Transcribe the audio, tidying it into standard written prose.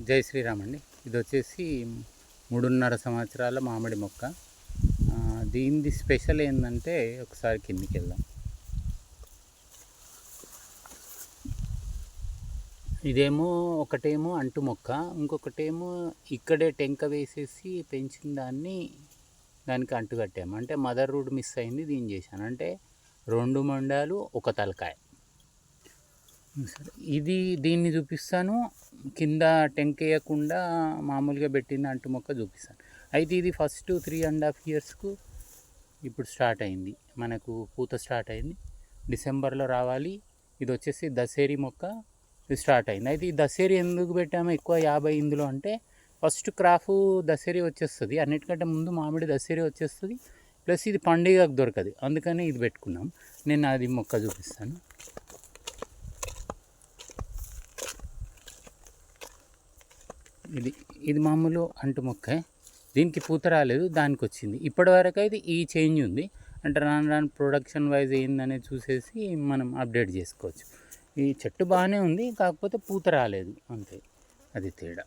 జై శ్రీరామ్ అండి. ఇది వచ్చేసి 3.5 సంవత్సరాల మామిడి మొక్క. దీనిది స్పెషల్ ఏంటంటే ఒకసారి కిందికి వెళ్దాం. ఇదేమో ఒకటేమో అంటు మొక్క, ఇంకొకటేమో ఇక్కడే టెంక వేసేసి పెంచిన దానికి అంటు కట్టాము. అంటే మదర్ రూట్ మిస్ అయింది, దీన్ని చేశాను. అంటే 2 మొండాలు ఒక తలకాయ. దీన్ని చూపిస్తాను. కింద టెంకేయకుండా మామూలుగా పెట్టిన అంటు మొక్క చూపిస్తాను. అయితే ఇది ఫస్ట్ 3.5 ఇయర్స్కు ఇప్పుడు స్టార్ట్ అయింది. మనకు పూత స్టార్ట్ అయింది, డిసెంబర్లో రావాలి. ఇది వచ్చేసి దశేరి మొక్క, ఇది స్టార్ట్ అయింది. అయితే ఈ దశేరి ఎందుకు పెట్టామో ఎక్కువ 50 ఇందులో అంటే ఫస్ట్ క్రాఫ్ దశేరి వచ్చేస్తుంది, అన్నిటికంటే ముందు మామిడి దశేరి వచ్చేస్తుంది. ప్లస్ ఇది పండుగకు దొరకదు, అందుకని ఇది పెట్టుకున్నాం. నేను అది మొక్క చూపిస్తాను. ఇది మామూలు అంటు మొక్క, దీనికి పూత రాలేదు, దానికి వచ్చింది. ఇప్పటివరకు అయితే ఈ చేంజ్ ఉంది. అంటే రాను ప్రొడక్షన్ వైజ్ ఏందనేది చూసేసి మనం అప్డేట్ చేసుకోవచ్చు. ఈ చెట్టు బాగానే ఉంది, కాకపోతే పూత రాలేదు అంతే, అది తేడా.